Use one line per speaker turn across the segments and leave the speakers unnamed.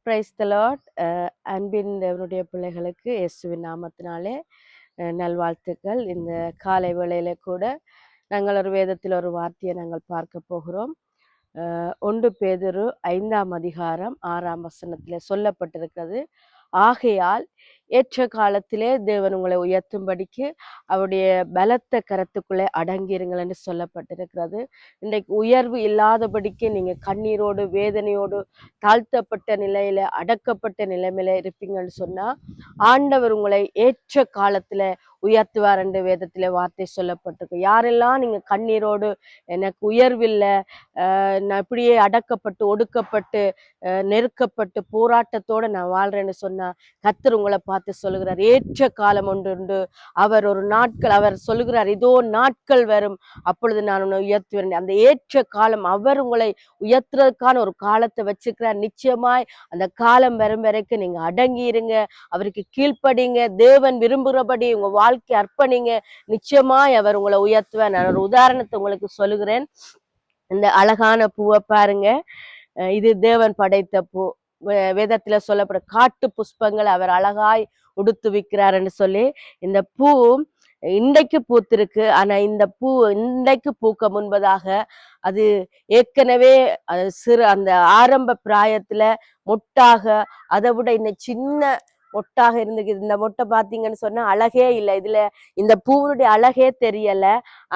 Praise the Lord. அன்பின் தேவனுடைய பிள்ளைகளுக்கு இயேசுவின் நாமத்தினாலே நல்வாழ்த்துக்கள். இந்த காலை வேளையில கூட நாங்கள் ஒரு வேதத்தில் ஒரு வார்த்தையை நாங்கள் பார்க்க போகிறோம். 1 பேதுரு 5ஆம் அதிகாரம் 6ஆம் வசனத்திலே சொல்லப்பட்டிருக்கிறது. ஆகையால் ஏற்ற காலத்திலே தேவன் உங்களை உயர்த்தும்படிக்கு அவருடைய பலத்த கரத்துக்குள்ளே அடங்கிருங்கள் என்று சொல்லப்பட்டிருக்கிறது. இன்றைக்கு உயர்வு இல்லாதபடிக்கு நீங்க கண்ணீரோடு வேதனையோடு தாழ்த்தப்பட்ட நிலையில அடக்கப்பட்ட நிலைமையில இருப்பீங்கன்னு சொன்னா ஆண்டவர் உங்களை ஏற்ற காலத்துல உயர்த்துவார் என்று வேதத்திலே வார்த்தை சொல்லப்பட்டிருக்கு. யாரெல்லாம் நீங்க கண்ணீரோடு எனக்கு உயர்வில்லை, நான் இப்படியே அடக்கப்பட்டு ஒடுக்கப்பட்டு நெருக்கப்பட்டு போராட்டத்தோட நான் வாழ்றேன்னு சொன்னா கர்த்தர் உங்களை பார்த்து சொல்லுகிறார், ஏற்ற காலம் ஒன்று உண்டு. அவர் ஒரு நாட்கள் அவர் சொல்லுகிறார், இதோ நாட்கள் வரும், அப்பொழுது நான் உன்னை உயர்த்துவேன். அந்த ஏற்ற காலம் அவர் உங்களை உயர்த்துறதுக்கான ஒரு காலத்தை வச்சிருக்கிறார். நிச்சயமாய் அந்த காலம் வரும் வரைக்கும் நீங்க அடங்கி இருங்க, அவருக்கு கீழ்ப்படிங்க, தேவன் விரும்புகிறபடி உங்க வாழ்க்கை அர்ப்பணிங்க. நிச்சயமாய் அவர் உங்களை உயர்த்துவேன். நான் ஒரு உதாரணத்தை உங்களுக்கு சொல்லுகிறேன். இந்த அழகான பூவை பாருங்க, இது தேவன் படைத்த பூ. வேதத்துல சொல்லப்படும் காட்டு புஷ்பங்கள் அவர் அழகாய் உடுத்துவிக்கிறாருன்னு சொல்லி இந்த பூ இன்றைக்கு பூத்திருக்கு. ஆனா இந்த பூ இன்றைக்கு பூக்க முன்பதாக அது ஏற்கனவே சிறு அந்த ஆரம்ப பிராயத்துல மொட்டாக, அதை விட இந்த சின்ன மொட்டாக இருந்துக்குது. இந்த மொட்டை பார்த்தீங்கன்னு சொன்னா அழகே இல்லை, இதுல இந்த பூவுடைய அழகே தெரியல.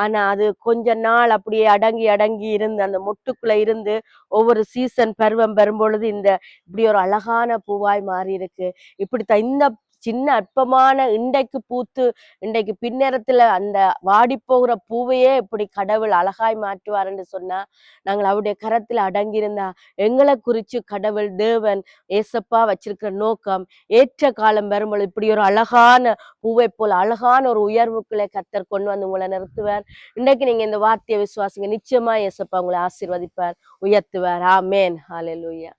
ஆனா அது கொஞ்ச நாள் அப்படியே அடங்கி அடங்கி இருந்து அந்த மொட்டுக்குள்ள இருந்து ஒவ்வொரு சீசன் பருவம் வரும்பொழுது இந்த இப்படி ஒரு அழகான பூவாய் மாறி இருக்கு. இப்படித்தான் இந்த சின்ன அற்பமான இன்றைக்கு பூத்து இன்றைக்கு பின்னேரத்துல அந்த வாடி போகிற பூவையே இப்படி கடவுள் அழகாய் மாற்றுவார் என்று சொன்னா நாங்கள் அவருடைய கரத்துல அடங்கியிருந்தா எங்களை குறிச்சு கடவுள் தேவன் ஏசப்பா வச்சிருக்கிற நோக்கம் ஏற்ற காலம் வரும்பொழுது இப்படி ஒரு அழகான பூவை போல அழகான ஒரு உயர்வுக்குள்ளே கர்த்தர் கொண்டு வந்து உங்களை நிறுத்துவார். இன்றைக்கு நீங்க இந்த வார்த்தையை விசுவாசிங்க, நிச்சயமா ஏசப்பா உங்களை ஆசீர்வதிப்பார், உயர்த்துவார். ஆமேன். ஹல்லேலூயா.